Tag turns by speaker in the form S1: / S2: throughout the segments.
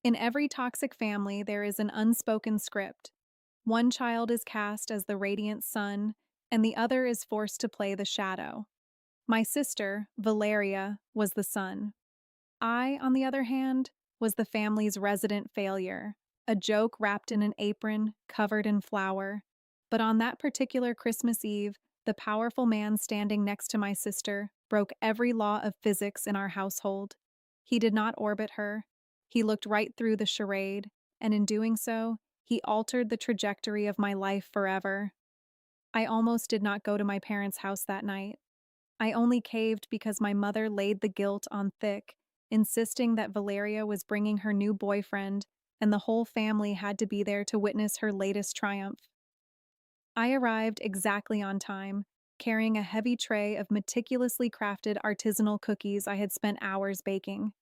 S1: In every toxic family, there is an unspoken script. One child is cast as the radiant sun, and the other is forced to play the shadow. My sister, Valeria, was the sun. I, on the other hand, was the family's resident failure, a joke wrapped in an apron, covered in flour. But on that particular Christmas Eve, the powerful man standing next to my sister broke every law of physics in our household. He did not orbit her. He looked right through the charade, and in doing so, he altered the trajectory of my life forever. I almost did not go to my parents' house that night. I only caved because my mother laid the guilt on thick, insisting that Valeria was bringing her new boyfriend and the whole family had to be there to witness her latest triumph. I arrived exactly on time, carrying a heavy tray of meticulously crafted artisanal cookies I had spent hours baking.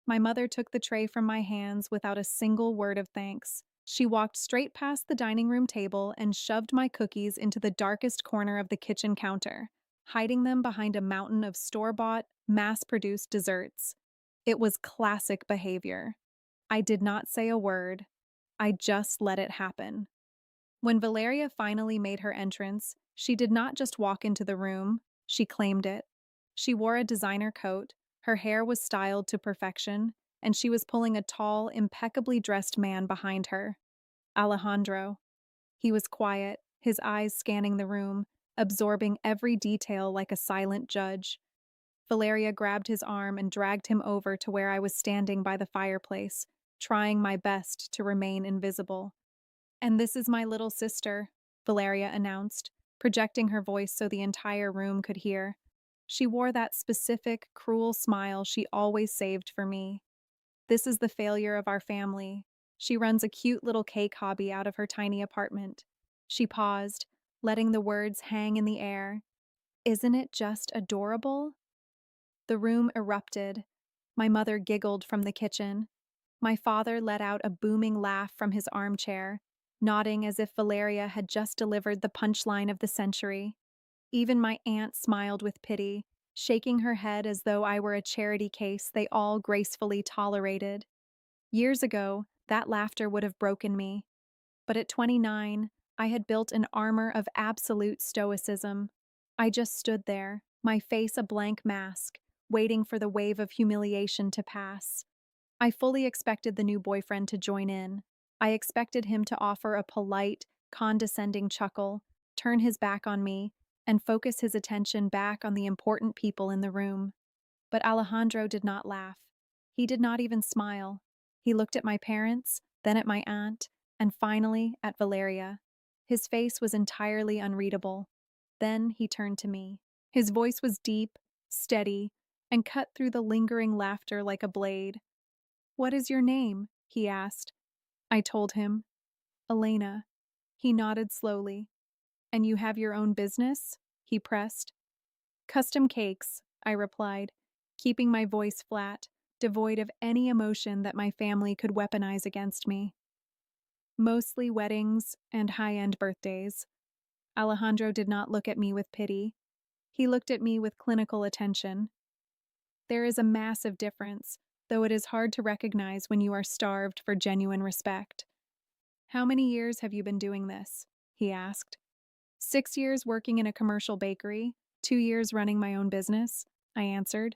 S1: My mother took the tray from my hands without a single word of thanks. She walked straight past the dining room table and shoved my cookies into the darkest corner of the kitchen counter, hiding them behind a mountain of store-bought, mass-produced desserts. It was classic behavior. I did not say a word. I just let it happen. When Valeria finally made her entrance, she did not just walk into the room, she claimed it. She wore a designer coat, her hair was styled to perfection, and she was pulling a tall, impeccably dressed man behind her. Alejandro. He was quiet, his eyes scanning the room, absorbing every detail like a silent judge. Valeria grabbed his arm and dragged him over to where I was standing by the fireplace, trying my best to remain invisible. "And this is my little sister," Valeria announced, projecting her voice so the entire room could hear. She wore that specific, cruel smile she always saved for me. "This is the failure of our family. She runs a cute little cake hobby out of her tiny apartment." She paused, letting the words hang in the air. "Isn't it just adorable?" The room erupted. My mother giggled from the kitchen. My father let out a booming laugh from his armchair, nodding as if Valeria had just delivered the punchline of the century. Even my aunt smiled with pity, shaking her head as though I were a charity case they all gracefully tolerated. Years ago, that laughter would have broken me. But at 29, I had built an armor of absolute stoicism. I just stood there, my face a blank mask, waiting for the wave of humiliation to pass. I fully expected the new boyfriend to join in. I expected him to offer a polite, condescending chuckle, turn his back on me, and focus his attention back on the important people in the room. But Alejandro did not laugh. He did not even smile. He looked at my parents, then at my aunt, and finally at Valeria. His face was entirely unreadable. Then he turned to me. His voice was deep, steady, and cut through the lingering laughter like a blade. "What is your name?" he asked. I told him. "Elena." He nodded slowly. "And you have your own business?" he pressed. "Custom cakes," I replied, keeping my voice flat, devoid of any emotion that my family could weaponize against me. "Mostly weddings and high-end birthdays." Alejandro did not look at me with pity. He looked at me with clinical attention. There is a massive difference, though it is hard to recognize when you are starved for genuine respect. "How many years have you been doing this?" he asked. "6 years working in a commercial bakery, 2 years running my own business," I answered.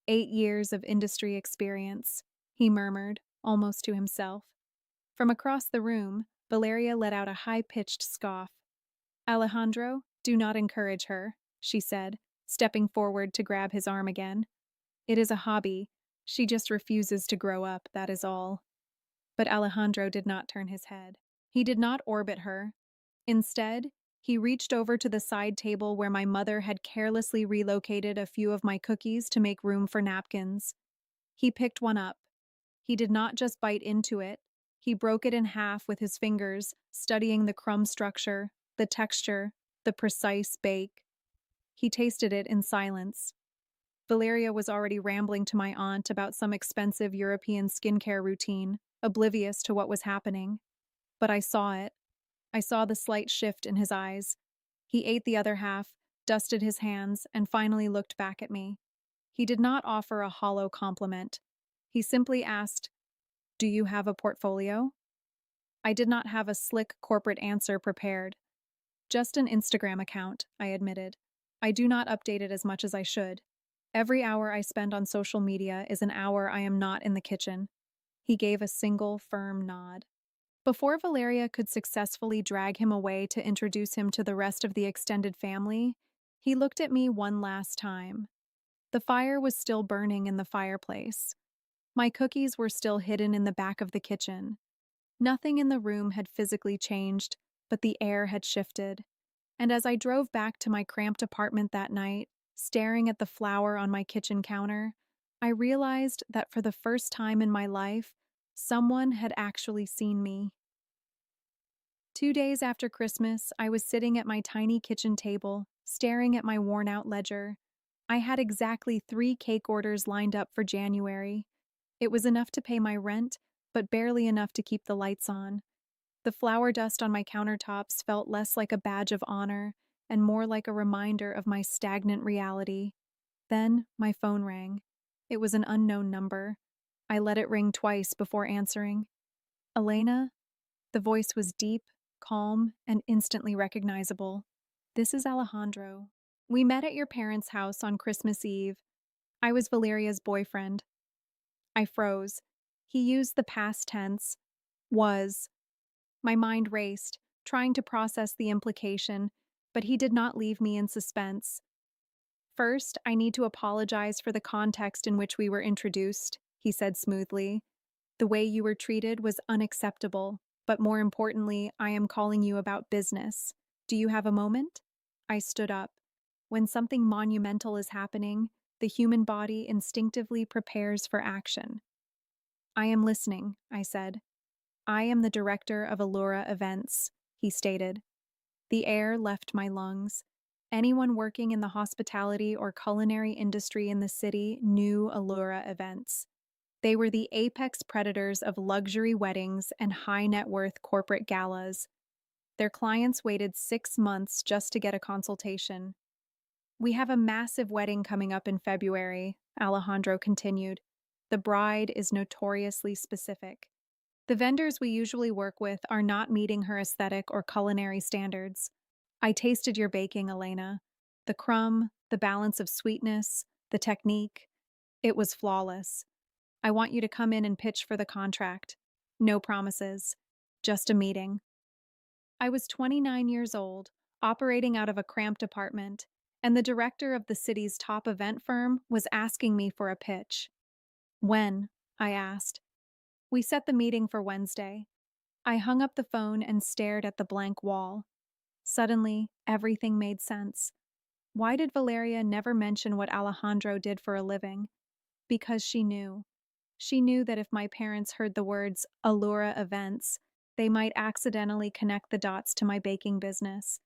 S1: "8 years of industry experience," he murmured, almost to himself. From across the room, Valeria let out a high-pitched scoff. "Alejandro, do not encourage her," she said, stepping forward to grab his arm again. "It is a hobby. She just refuses to grow up, that is all." But Alejandro did not turn his head. He did not orbit her. Instead, he reached over to the side table where my mother had carelessly relocated a few of my cookies to make room for napkins. He picked one up. He did not just bite into it. He broke it in half with his fingers, studying the crumb structure, the texture, the precise bake. He tasted it in silence. Valeria was already rambling to my aunt about some expensive European skincare routine, oblivious to what was happening. But I saw it. I saw the slight shift in his eyes. He ate the other half, dusted his hands, and finally looked back at me. He did not offer a hollow compliment. He simply asked, Do you have a portfolio? I did not have a slick corporate answer prepared. Just an Instagram account, I admitted. I do not update it as much as I should. Every hour I spend on social media is an hour I am not in the kitchen. He gave a single, firm nod. Before Valeria could successfully drag him away to introduce him to the rest of the extended family, he looked at me one last time. The fire was still burning in the fireplace. My cookies were still hidden in the back of the kitchen. Nothing in the room had physically changed, but the air had shifted. And as I drove back to my cramped apartment that night, staring at the flour on my kitchen counter, I realized that for the first time in my life, someone had actually seen me. 2 days after Christmas, I was sitting at my tiny kitchen table, staring at my worn-out ledger. I had exactly 3 cake orders lined up for January. It was enough to pay my rent, but barely enough to keep the lights on. The flour dust on my countertops felt less like a badge of honor and more like a reminder of my stagnant reality. Then my phone rang. It was an unknown number. I let it ring twice before answering. Elena? The voice was deep, calm, and instantly recognizable. This is Alejandro. We met at your parents' house on Christmas Eve. I was Valeria's boyfriend. I froze. He used the past tense. Was. My mind raced, trying to process the implication, but he did not leave me in suspense. First, I need to apologize for the context in which we were introduced, he said smoothly. The way you were treated was unacceptable, but more importantly, I am calling you about business. Do you have a moment? I stood up. When something monumental is happening, the human body instinctively prepares for action. I am listening, I said. I am the director of Allura Events, he stated. The air left my lungs. Anyone working in the hospitality or culinary industry in the city knew Allura Events. They were the apex predators of luxury weddings and high net worth corporate galas. Their clients waited 6 months just to get a consultation. We have a massive wedding coming up in February, Alejandro continued. The bride is notoriously specific. The vendors we usually work with are not meeting her aesthetic or culinary standards. I tasted your baking, Elena. The crumb, the balance of sweetness, the technique. It was flawless. I want you to come in and pitch for the contract. No promises. Just a meeting. I was 29 years old, operating out of a cramped apartment, and the director of the city's top event firm was asking me for a pitch. When? I asked. We set the meeting for Wednesday. I hung up the phone and stared at the blank wall. Suddenly, everything made sense. Why did Valeria never mention what Alejandro did for a living? Because she knew. She knew that if my parents heard the words Allura Events, they might accidentally connect the dots to my baking business.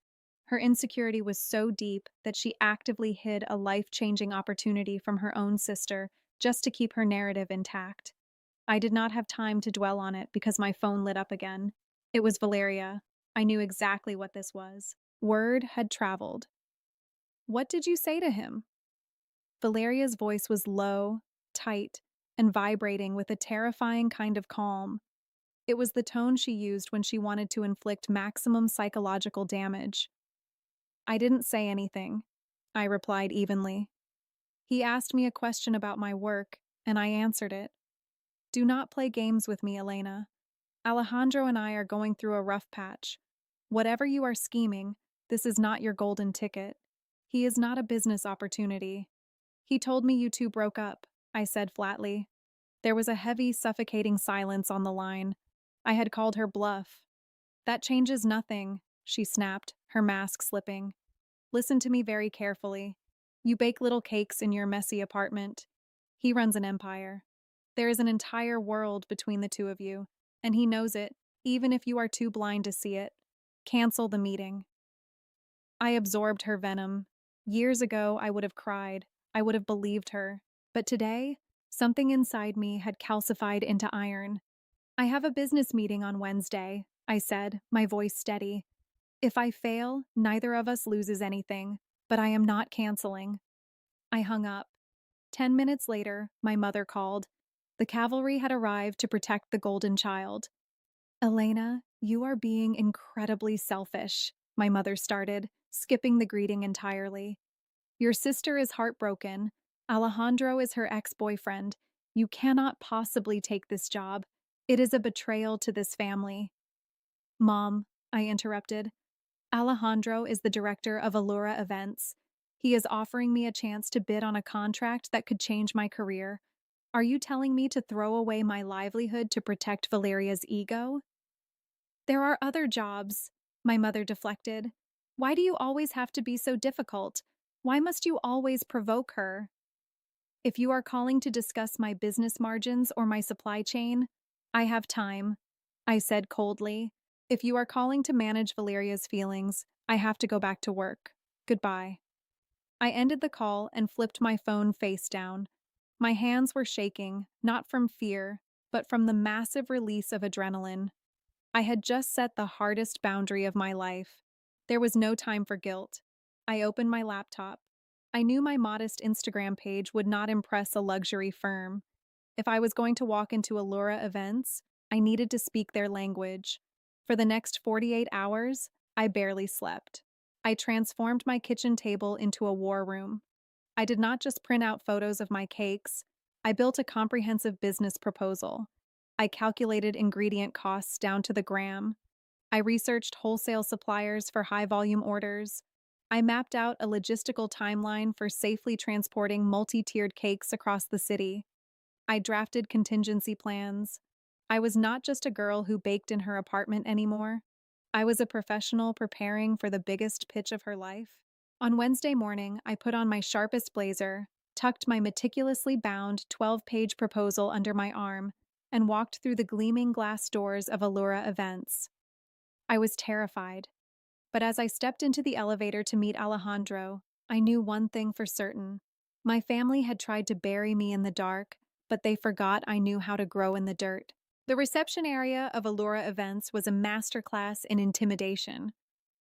S1: Her insecurity was so deep that she actively hid a life-changing opportunity from her own sister just to keep her narrative intact. I did not have time to dwell on it because my phone lit up again. It was Valeria. I knew exactly what this was. Word had traveled. What did you say to him? Valeria's voice was low, tight, and vibrating with a terrifying kind of calm. It was the tone she used when she wanted to inflict maximum psychological damage. I didn't say anything, I replied evenly. He asked me a question about my work, and I answered it. Do not play games with me, Elena. Alejandro and I are going through a rough patch. Whatever you are scheming, this is not your golden ticket. He is not a business opportunity. He told me you two broke up, I said flatly. There was a heavy, suffocating silence on the line. I had called her bluff. That changes nothing, she snapped, her mask slipping. Listen to me very carefully. You bake little cakes in your messy apartment. He runs an empire. There is an entire world between the two of you, and he knows it, even if you are too blind to see it. Cancel the meeting. I absorbed her venom. Years ago, I would have cried. I would have believed her. But today, something inside me had calcified into iron. I have a business meeting on Wednesday, I said, my voice steady. If I fail, neither of us loses anything, but I am not canceling. I hung up. 10 minutes later, my mother called. The cavalry had arrived to protect the golden child. Elena, you are being incredibly selfish, my mother started, skipping the greeting entirely. Your sister is heartbroken. Alejandro is her ex-boyfriend. You cannot possibly take this job. It is a betrayal to this family. Mom, I interrupted. Alejandro is the director of Allura Events. He is offering me a chance to bid on a contract that could change my career. Are you telling me to throw away my livelihood to protect Valeria's ego? There are other jobs, my mother deflected. Why do you always have to be so difficult? Why must you always provoke her? If you are calling to discuss my business margins or my supply chain, I have time, I said coldly. If you are calling to manage Valeria's feelings, I have to go back to work. Goodbye. I ended the call and flipped my phone face down. My hands were shaking, not from fear, but from the massive release of adrenaline. I had just set the hardest boundary of my life. There was no time for guilt. I opened my laptop. I knew my modest Instagram page would not impress a luxury firm. If I was going to walk into Allura Events, I needed to speak their language. For the next 48 hours, I barely slept. I transformed my kitchen table into a war room. I did not just print out photos of my cakes, I built a comprehensive business proposal. I calculated ingredient costs down to the gram. I researched wholesale suppliers for high-volume orders. I mapped out a logistical timeline for safely transporting multi-tiered cakes across the city. I drafted contingency plans. I was not just a girl who baked in her apartment anymore. I was a professional preparing for the biggest pitch of her life. On Wednesday morning, I put on my sharpest blazer, tucked my meticulously bound 12-page proposal under my arm, and walked through the gleaming glass doors of Allura Events. I was terrified. But as I stepped into the elevator to meet Alejandro, I knew one thing for certain. My family had tried to bury me in the dark, but they forgot I knew how to grow in the dirt. The reception area of Allura Events was a masterclass in intimidation.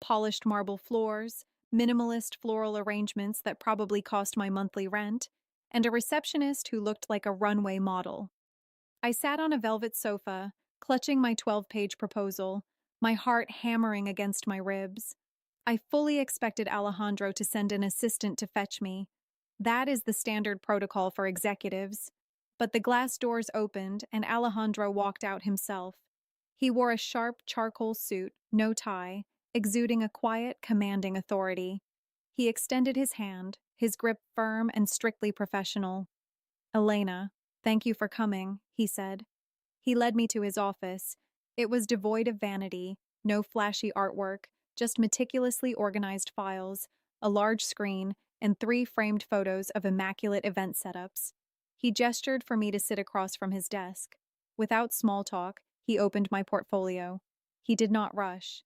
S1: Polished marble floors, minimalist floral arrangements that probably cost my monthly rent, and a receptionist who looked like a runway model. I sat on a velvet sofa, clutching my 12-page proposal, my heart hammering against my ribs. I fully expected Alejandro to send an assistant to fetch me. That is the standard protocol for executives. But the glass doors opened and Alejandro walked out himself. He wore a sharp charcoal suit, no tie, exuding a quiet, commanding authority. He extended his hand, his grip firm and strictly professional. "Elena, thank you for coming," he said. He led me to his office. It was devoid of vanity, no flashy artwork, just meticulously organized files, a large screen, and 3 framed photos of immaculate event setups. He gestured for me to sit across from his desk. Without small talk, he opened my portfolio. He did not rush.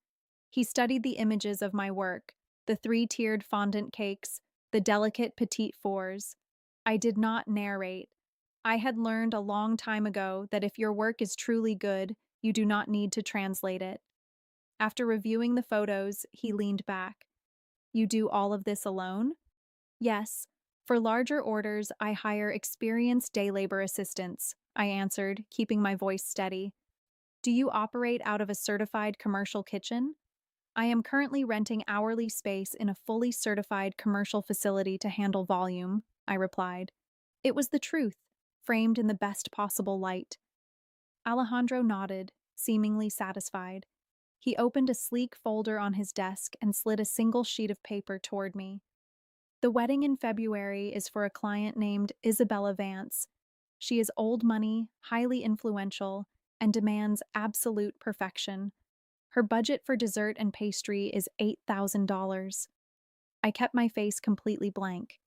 S1: He studied the images of my work, the 3-tiered fondant cakes, the delicate petite fours. I did not narrate. I had learned a long time ago that if your work is truly good, you do not need to translate it. After reviewing the photos, he leaned back. "You do all of this alone?" "Yes. For larger orders, I hire experienced day labor assistants," I answered, keeping my voice steady. "Do you operate out of a certified commercial kitchen?" "I am currently renting hourly space in a fully certified commercial facility to handle volume," I replied. It was the truth, framed in the best possible light. Alejandro nodded, seemingly satisfied. He opened a sleek folder on his desk and slid a single sheet of paper toward me. "The wedding in February is for a client named Isabella Vance. She is old money, highly influential, and demands absolute perfection. Her budget for dessert and pastry is $8,000. I kept my face completely blank.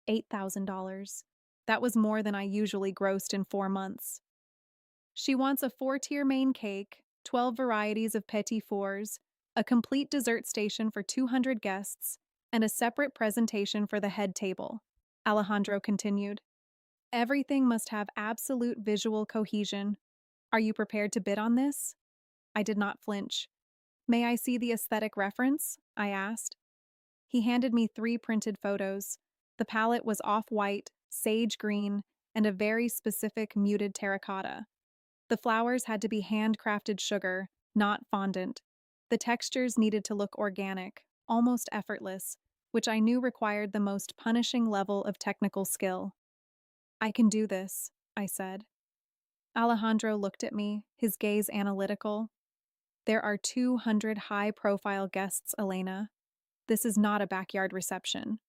S1: $8,000. That was more than I usually grossed in 4 months. She wants a 4-tier main cake, 12 varieties of petit fours, a complete dessert station for 200 guests, and a separate presentation for the head table," Alejandro continued. "Everything must have absolute visual cohesion. Are you prepared to bid on this?" I did not flinch. "May I see the aesthetic reference?" I asked. He handed me 3 printed photos. The palette was off-white, sage green, and a very specific muted terracotta. The flowers had to be handcrafted sugar, not fondant. The textures needed to look organic, almost effortless, which I knew required the most punishing level of technical skill. I can do this, I said. Alejandro looked at me, his gaze analytical. There are 200 high-profile guests, Elena. This is not a backyard reception.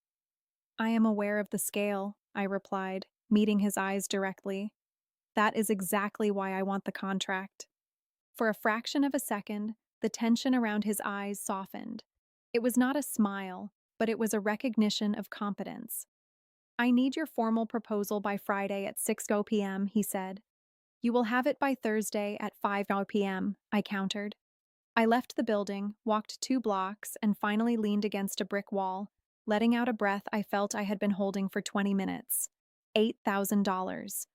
S1: I am aware of the scale, I replied, meeting his eyes directly. That is exactly why I want the contract. For a fraction of a second, the tension around his eyes softened. It was not a smile, but it was a recognition of competence. I need your formal proposal by Friday at 6 p.m., he said. You will have it by Thursday at 5 p.m., I countered. I left the building, walked 2 blocks, and finally leaned against a brick wall, letting out a breath I felt I had been holding for 20 minutes. $8,000.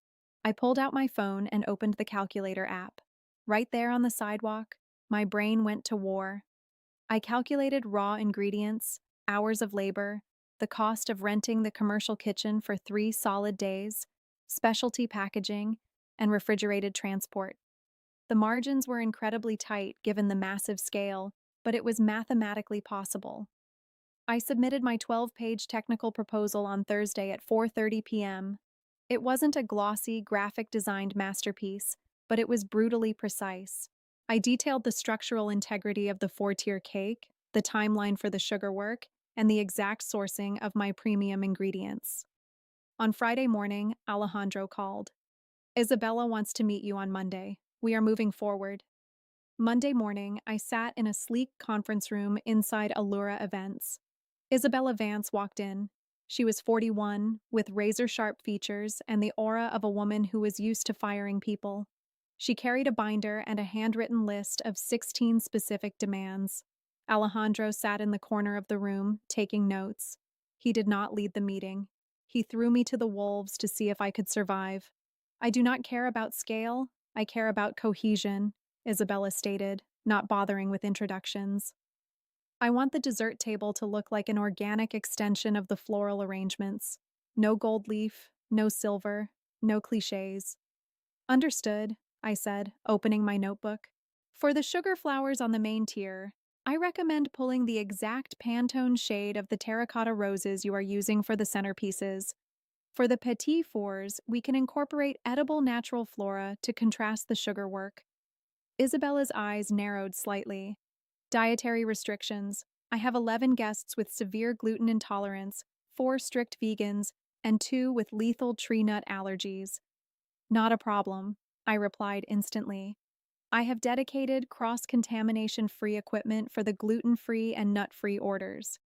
S1: I pulled out my phone and opened the calculator app. Right there on the sidewalk, my brain went to war. I calculated raw ingredients, hours of labor, the cost of renting the commercial kitchen for 3 solid days, specialty packaging, and refrigerated transport. The margins were incredibly tight given the massive scale, but it was mathematically possible. I submitted my 12-page technical proposal on Thursday at 4:30 p.m. It wasn't a glossy, graphic-designed masterpiece, but it was brutally precise. I detailed the structural integrity of the 4-tier cake, the timeline for the sugar work, and the exact sourcing of my premium ingredients. On Friday morning, Alejandro called. Isabella wants to meet you on Monday. We are moving forward. Monday morning, I sat in a sleek conference room inside Allura Events. Isabella Vance walked in. She was 41, with razor-sharp features and the aura of a woman who was used to firing people. She carried a binder and a handwritten list of 16 specific demands. Alejandro sat in the corner of the room, taking notes. He did not lead the meeting. He threw me to the wolves to see if I could survive. I do not care about scale, I care about cohesion, Isabella stated, not bothering with introductions. I want the dessert table to look like an organic extension of the floral arrangements. No gold leaf, no silver, no cliches. Understood, I said, opening my notebook. For the sugar flowers on the main tier, I recommend pulling the exact Pantone shade of the terracotta roses you are using for the centerpieces. For the petit fours, we can incorporate edible natural flora to contrast the sugar work. Isabella's eyes narrowed slightly. Dietary restrictions. I have 11 guests with severe gluten intolerance, 4 strict vegans, and 2 with lethal tree nut allergies. Not a problem, I replied instantly. I have dedicated cross-contamination-free equipment for the gluten-free and nut-free orders.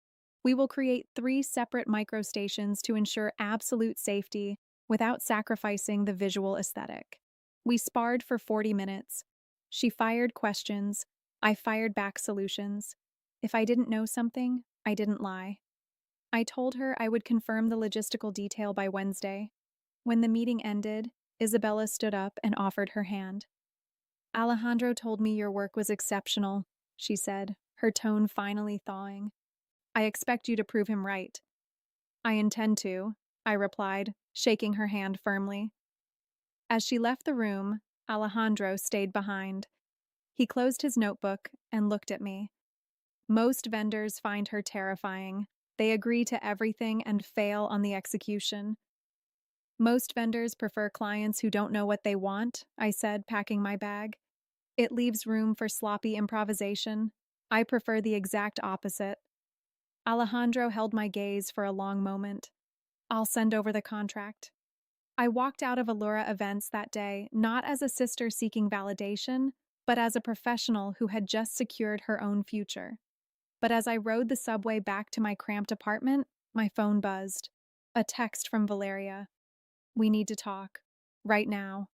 S1: We will create 3 separate microstations to ensure absolute safety without sacrificing the visual aesthetic. We sparred for 40 minutes. She fired questions. I fired back solutions. If I didn't know something, I didn't lie. I told her I would confirm the logistical detail by Wednesday. When the meeting ended, Isabella stood up and offered her hand. Alejandro told me your work was exceptional, she said, her tone finally thawing. I expect you to prove him right. I intend to, I replied, shaking her hand firmly. As she left the room, Alejandro stayed behind. He closed his notebook and looked at me. Most vendors find her terrifying. They agree to everything and fail on the execution. Most vendors prefer clients who don't know what they want, I said, packing my bag. It leaves room for sloppy improvisation. I prefer the exact opposite. Alejandro held my gaze for a long moment. I'll send over the contract. I walked out of Allura Events that day not as a sister seeking validation, but as a professional who had just secured her own future. But as I rode the subway back to my cramped apartment, my phone buzzed. A text from Valeria. We need to talk. Right now.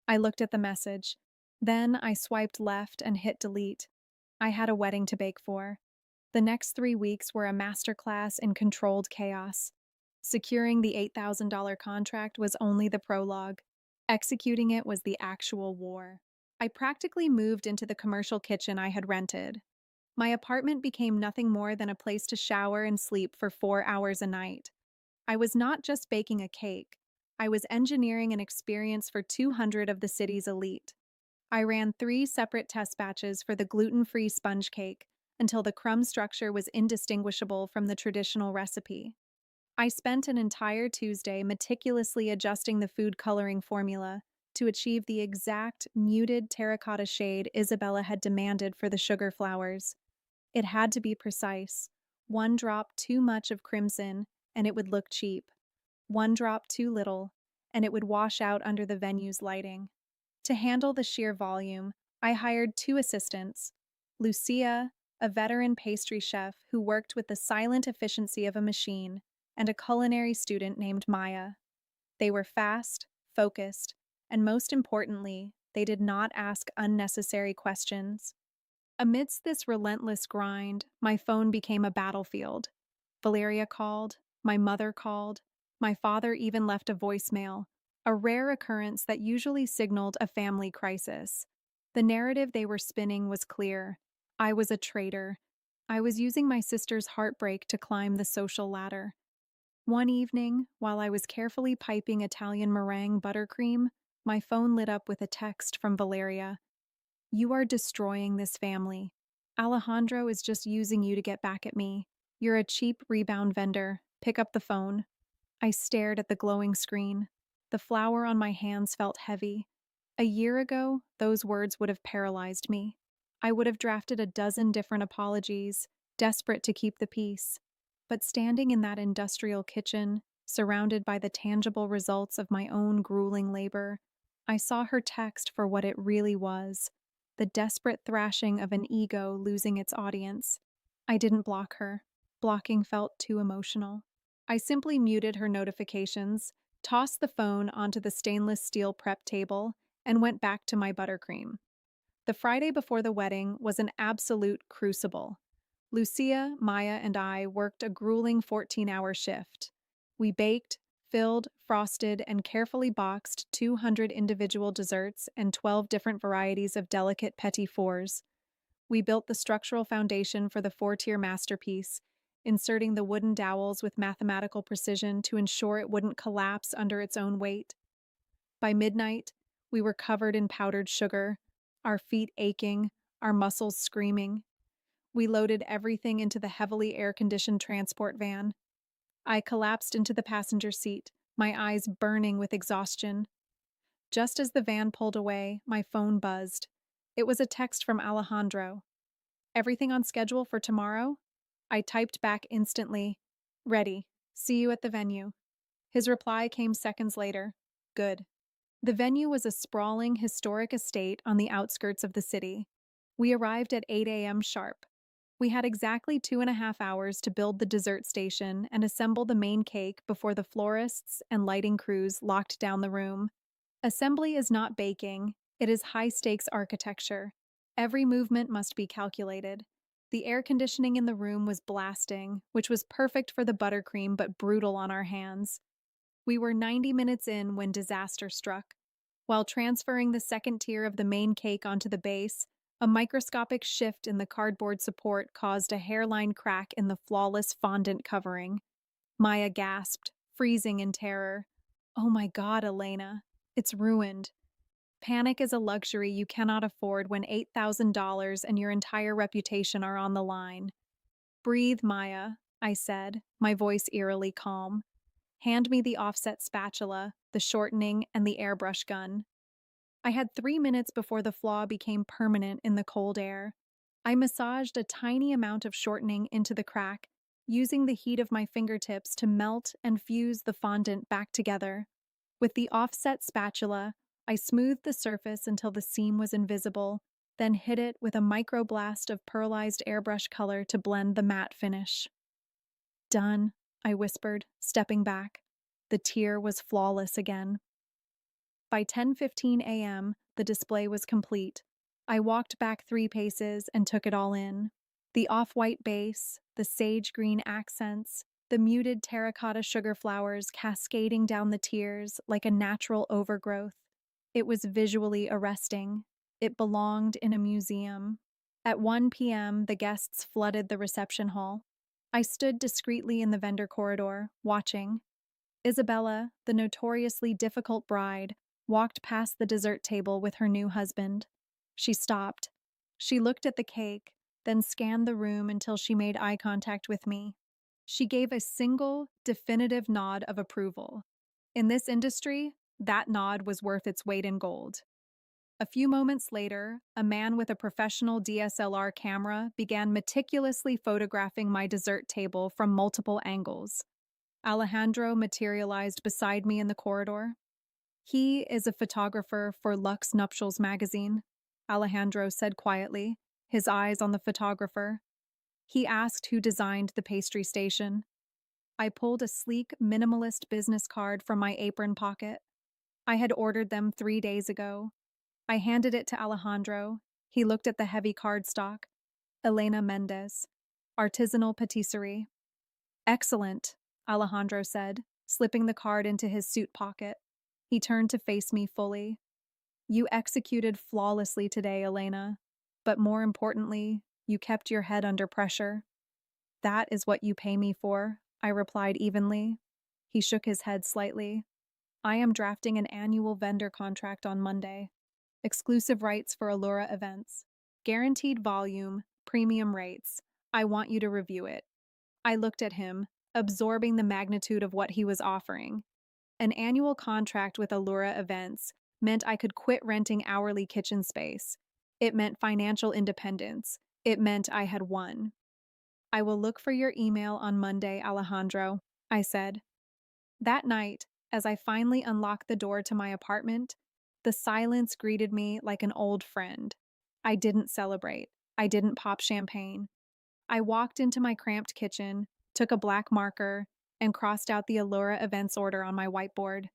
S1: I looked at the message. Then I swiped left and hit delete. I had a wedding to bake for. The next 3 weeks were a masterclass in controlled chaos. Securing the $8,000 contract was only the prologue. Executing it was the actual war. I practically moved into the commercial kitchen I had rented. My apartment became nothing more than a place to shower and sleep for 4 hours a night. I was not just baking a cake. I was engineering an experience for 200 of the city's elite. I ran 3 separate test batches for the gluten-free sponge cake until the crumb structure was indistinguishable from the traditional recipe. I spent an entire Tuesday meticulously adjusting the food coloring formula to achieve the exact muted terracotta shade Isabella had demanded for the sugar flowers. It had to be precise. 1 drop too much of crimson, and it would look cheap. 1 drop too little, and it would wash out under the venue's lighting. To handle the sheer volume, I hired 2 assistants: Lucia, a veteran pastry chef who worked with the silent efficiency of a machine, and a culinary student named Maya. They were fast, focused, and most importantly, they did not ask unnecessary questions. Amidst this relentless grind, my phone became a battlefield. Valeria called, my mother called, my father even left a voicemail, a rare occurrence that usually signaled a family crisis. The narrative they were spinning was clear. I was a traitor. I was using my sister's heartbreak to climb the social ladder. One evening, while I was carefully piping Italian meringue buttercream, my phone lit up with a text from Valeria. "You are destroying this family. Alejandro is just using you to get back at me. You're a cheap rebound vendor. Pick up the phone." I stared at the glowing screen. The flour on my hands felt heavy. A year ago, those words would have paralyzed me. I would have drafted a dozen different apologies, desperate to keep the peace. But standing in that industrial kitchen, surrounded by the tangible results of my own grueling labor, I saw her text for what it really was: the desperate thrashing of an ego losing its audience. I didn't block her. Blocking felt too emotional. I simply muted her notifications, tossed the phone onto the stainless steel prep table, and went back to my buttercream. The Friday before the wedding was an absolute crucible. Lucia, Maya, and I worked a grueling 14-hour shift. We baked, filled, frosted, and carefully boxed 200 individual desserts and 12 different varieties of delicate petit fours. We built the structural foundation for the 4-tier masterpiece, inserting the wooden dowels with mathematical precision to ensure it wouldn't collapse under its own weight. By midnight, we were covered in powdered sugar, our feet aching, our muscles screaming. We loaded everything into the heavily air-conditioned transport van. I collapsed into the passenger seat, my eyes burning with exhaustion. Just as the van pulled away, my phone buzzed. It was a text from Alejandro. "Everything on schedule for tomorrow?" I typed back instantly. "Ready. See you at the venue." His reply came seconds later. "Good." The venue was a sprawling, historic estate on the outskirts of the city. We arrived at 8 a.m. sharp. We had exactly 2.5 hours to build the dessert station and assemble the main cake before the florists and lighting crews locked down the room. Assembly is not baking, it is high-stakes architecture. Every movement must be calculated. The air conditioning in the room was blasting, which was perfect for the buttercream but brutal on our hands. We were 90 minutes in when disaster struck. While transferring the second tier of the main cake onto the base, a microscopic shift in the cardboard support caused a hairline crack in the flawless fondant covering. Maya gasped, freezing in terror. "Oh my God, Elena. It's ruined." Panic is a luxury you cannot afford when $8,000 and your entire reputation are on the line. "Breathe, Maya," I said, my voice eerily calm. "Hand me the offset spatula, the shortening, and the airbrush gun." I had 3 minutes before the flaw became permanent in the cold air. I massaged a tiny amount of shortening into the crack, using the heat of my fingertips to melt and fuse the fondant back together. With the offset spatula, I smoothed the surface until the seam was invisible, then hit it with a microblast of pearlized airbrush color to blend the matte finish. "Done," I whispered, stepping back. The tier was flawless again. By 10:15 a.m., the display was complete. I walked back 3 paces and took it all in. The off-white base, the sage green accents, the muted terracotta sugar flowers cascading down the tiers like a natural overgrowth. It was visually arresting. It belonged in a museum. At 1 p.m., the guests flooded the reception hall. I stood discreetly in the vendor corridor, watching. Isabella, the notoriously difficult bride, walked past the dessert table with her new husband. She stopped. She looked at the cake, then scanned the room until she made eye contact with me. She gave a single, definitive nod of approval. In this industry, that nod was worth its weight in gold. A few moments later, a man with a professional DSLR camera began meticulously photographing my dessert table from multiple angles. Alejandro materialized beside me in the corridor. He is a photographer for Lux Nuptials magazine, Alejandro said quietly, his eyes on the photographer. He asked who designed the pastry station. I pulled a sleek, minimalist business card from my apron pocket. I had ordered them 3 days ago. I handed it to Alejandro. He looked at the heavy cardstock. Elena Mendez, Artisanal Patisserie. Excellent, Alejandro said, slipping the card into his suit pocket. He turned to face me fully. You executed flawlessly today, Elena. But more importantly, you kept your head under pressure. That is what you pay me for, I replied evenly. He shook his head slightly. I am drafting an annual vendor contract on Monday. Exclusive rights for Allura events. Guaranteed volume, premium rates. I want you to review it. I looked at him, absorbing the magnitude of what he was offering. An annual contract with Allura events meant I could quit renting hourly kitchen space. It meant financial independence. It meant I had won. I will look for your email on Monday, Alejandro, I said. That night, as I finally unlocked the door to my apartment, the silence greeted me like an old friend. I didn't celebrate. I didn't pop champagne. I walked into my cramped kitchen, took a black marker, and crossed out the Allura events order on my whiteboard.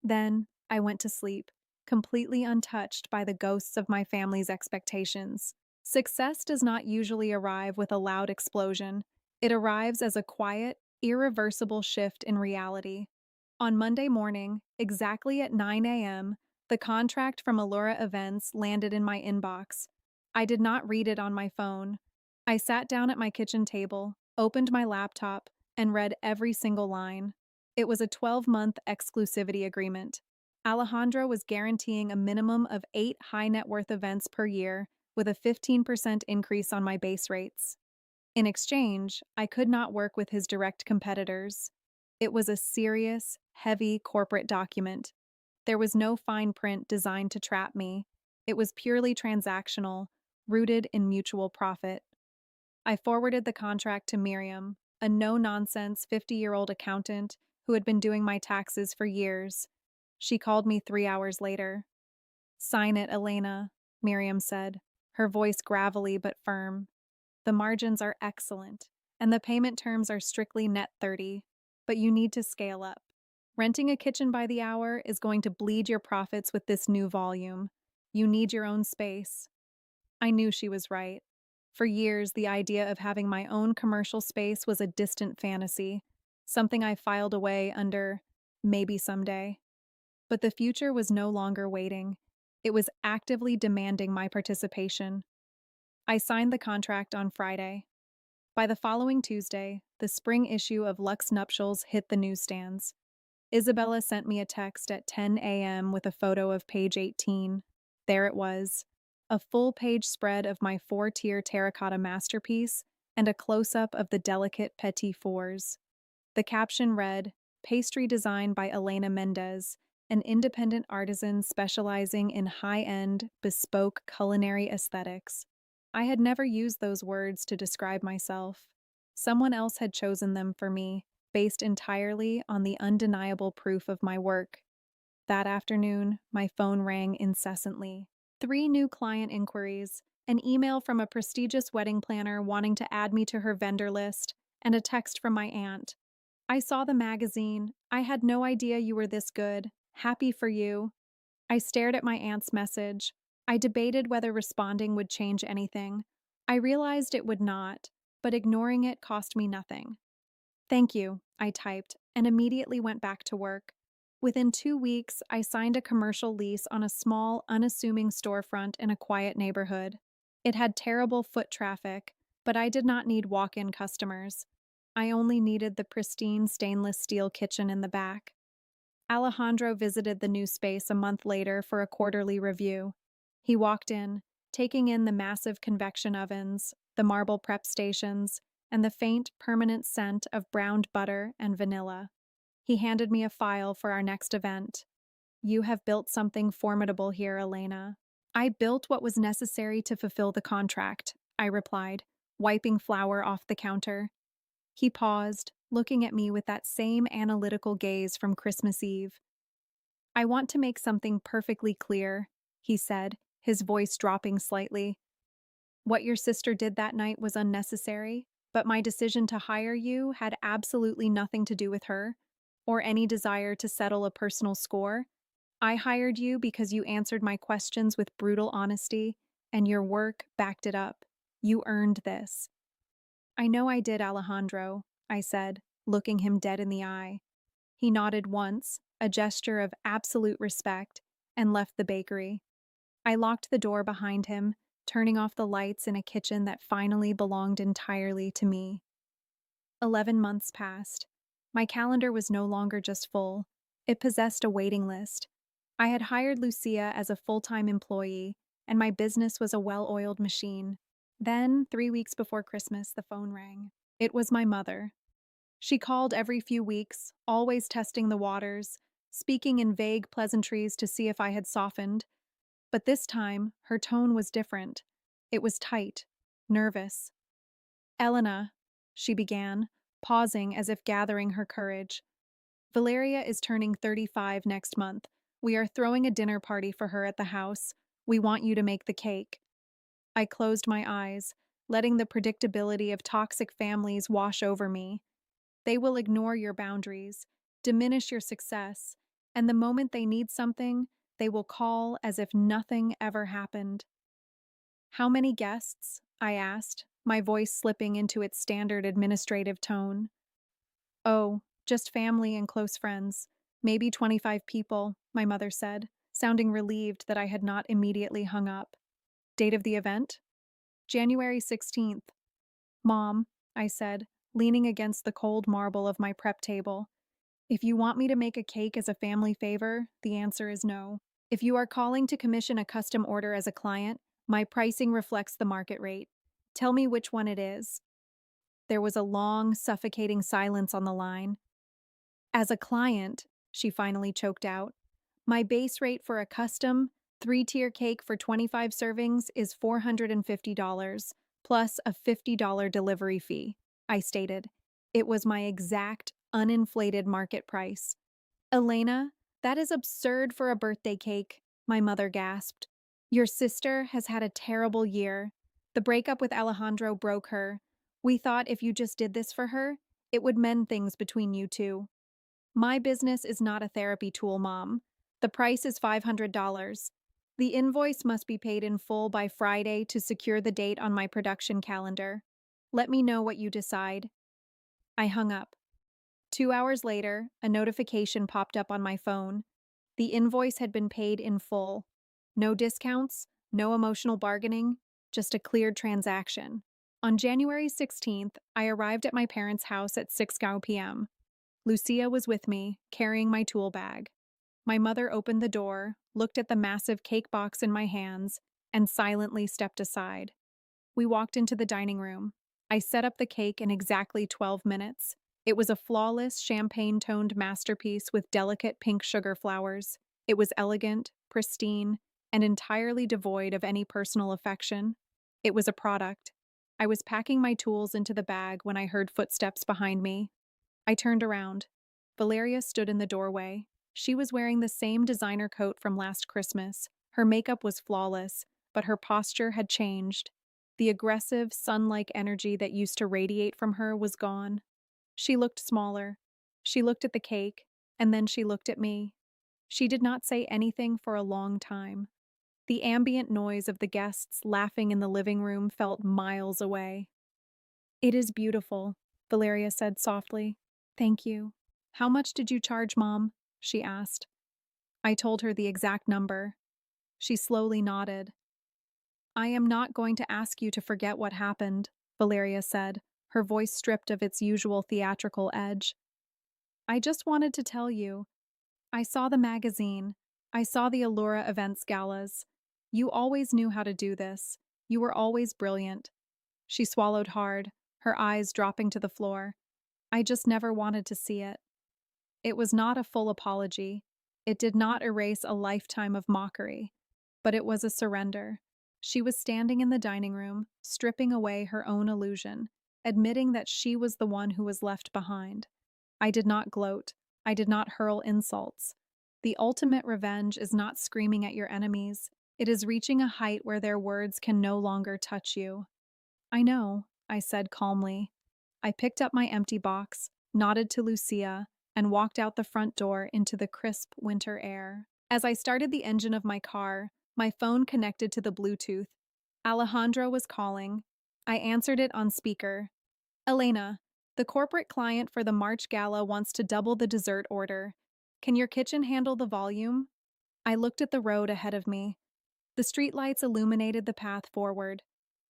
S1: Then I went to sleep, completely untouched by the ghosts of my family's expectations. Success does not usually arrive with a loud explosion. It arrives as a quiet, irreversible shift in reality. On Monday morning, exactly at 9 a.m., the contract from Allura Events landed in my inbox. I did not read it on my phone. I sat down at my kitchen table, opened my laptop, and read every single line. It was a 12-month exclusivity agreement. Alejandro was guaranteeing a minimum of 8 high-net-worth events per year, with a 15% increase on my base rates. In exchange, I could not work with his direct competitors. It was a serious, heavy corporate document. There was no fine print designed to trap me. It was purely transactional, rooted in mutual profit. I forwarded the contract to Miriam, a no-nonsense 50-year-old accountant who had been doing my taxes for years. She called me 3 hours later. Sign it, Elena, Miriam said, her voice gravelly but firm. The margins are excellent, and the payment terms are strictly net 30, but you need to scale up. Renting a kitchen by the hour is going to bleed your profits with this new volume. You need your own space. I knew she was right. For years, the idea of having my own commercial space was a distant fantasy, something I filed away under maybe someday. But the future was no longer waiting. It was actively demanding my participation. I signed the contract on Friday. By the following Tuesday, the spring issue of Lux Nuptials hit the newsstands. Isabella sent me a text at 10 a.m. with a photo of page 18. There it was, a full-page spread of my 4-tier terracotta masterpiece and a close-up of the delicate petit fours. The caption read, "Pastry design by Elena Mendez, an independent artisan specializing in high-end, bespoke culinary aesthetics." I had never used those words to describe myself. Someone else had chosen them for me, based entirely on the undeniable proof of my work. That afternoon, my phone rang incessantly. 3 new client inquiries, an email from a prestigious wedding planner wanting to add me to her vendor list, and a text from my aunt. I saw the magazine. I had no idea you were this good. Happy for you. I stared at my aunt's message. I debated whether responding would change anything. I realized it would not, but ignoring it cost me nothing. Thank you, I typed, and immediately went back to work. Within 2 weeks, I signed a commercial lease on a small, unassuming storefront in a quiet neighborhood. It had terrible foot traffic, but I did not need walk-in customers. I only needed the pristine stainless steel kitchen in the back. Alejandro visited the new space a month later for a quarterly review. He walked in, taking in the massive convection ovens, the marble prep stations, and the faint, permanent scent of browned butter and vanilla. He handed me a file for our next event. You have built something formidable here, Elena. I built what was necessary to fulfill the contract, I replied, wiping flour off the counter. He paused, looking at me with that same analytical gaze from Christmas Eve. I want to make something perfectly clear, he said, his voice dropping slightly. What your sister did that night was unnecessary, but my decision to hire you had absolutely nothing to do with her, or any desire to settle a personal score. I hired you because you answered my questions with brutal honesty, and your work backed it up. You earned this. I know I did, Alejandro, I said, looking him dead in the eye. He nodded once, a gesture of absolute respect, and left the bakery. I locked the door behind him, turning off the lights in a kitchen that finally belonged entirely to me. 11 months passed. My calendar was no longer just full. It possessed a waiting list. I had hired Lucia as a full-time employee, and my business was a well-oiled machine. Then, 3 weeks before Christmas, the phone rang. It was my mother. She called every few weeks, always testing the waters, speaking in vague pleasantries to see if I had softened. But this time, her tone was different. It was tight, nervous. Elena, she began, pausing as if gathering her courage. Valeria is turning 35 next month. We are throwing a dinner party for her at the house. We want you to make the cake. I closed my eyes, letting the predictability of toxic families wash over me. They will ignore your boundaries, diminish your success, and the moment they need something, they will call as if nothing ever happened. How many guests? I asked, my voice slipping into its standard administrative tone. Oh, just family and close friends. Maybe 25 people, my mother said, sounding relieved that I had not immediately hung up. Date of the event? January 16th. Mom, I said, leaning against the cold marble of my prep table. If you want me to make a cake as a family favor, the answer is no. If you are calling to commission a custom order as a client, my pricing reflects the market rate. Tell me which one it is. There was a long, suffocating silence on the line. As a client, she finally choked out, my base rate for a custom, 3-tier cake for 25 servings is $450, plus a $50 delivery fee, I stated. It was my exact, uninflated market price. Elena, that is absurd for a birthday cake, my mother gasped. Your sister has had a terrible year. The breakup with Alejandro broke her. We thought if you just did this for her, it would mend things between you two. My business is not a therapy tool, Mom. The price is $500. The invoice must be paid in full by Friday to secure the date on my production calendar. Let me know what you decide. I hung up. 2 hours later, a notification popped up on my phone. The invoice had been paid in full. No discounts, no emotional bargaining, just a cleared transaction. On January 16th, I arrived at my parents' house at 6 p.m. Lucia was with me, carrying my tool bag. My mother opened the door, looked at the massive cake box in my hands, and silently stepped aside. We walked into the dining room. I set up the cake in exactly 12 minutes. It was a flawless, champagne-toned masterpiece with delicate pink sugar flowers. It was elegant, pristine, and entirely devoid of any personal affection. It was a product. I was packing my tools into the bag when I heard footsteps behind me. I turned around. Valeria stood in the doorway. She was wearing the same designer coat from last Christmas. Her makeup was flawless, but her posture had changed. The aggressive, sun-like energy that used to radiate from her was gone. She looked smaller. She looked at the cake, and then she looked at me. She did not say anything for a long time. The ambient noise of the guests laughing in the living room felt miles away. It is beautiful, Valeria said softly. Thank you. How much did you charge, Mom? She asked. I told her the exact number. She slowly nodded. I am not going to ask you to forget what happened, Valeria said, her voice stripped of its usual theatrical edge. I just wanted to tell you, I saw the magazine. I saw the Allura events galas. You always knew how to do this. You were always brilliant. She swallowed hard, her eyes dropping to the floor. I just never wanted to see it. It was not a full apology. It did not erase a lifetime of mockery. But it was a surrender. She was standing in the dining room, stripping away her own illusion, admitting that she was the one who was left behind. I did not gloat. I did not hurl insults. The ultimate revenge is not screaming at your enemies. It is reaching a height where their words can no longer touch you. I know, I said calmly. I picked up my empty box, nodded to Lucia, and walked out the front door into the crisp winter air. As I started the engine of my car, my phone connected to the Bluetooth. Alejandro was calling. I answered it on speaker. Elena, the corporate client for the March Gala wants to double the dessert order. Can your kitchen handle the volume? I looked at the road ahead of me. The streetlights illuminated the path forward.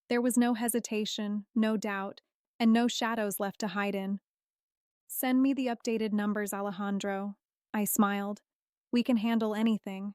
S1: There was no hesitation, no doubt, and no shadows left to hide in. Send me the updated numbers, Alejandro. I smiled. We can handle anything.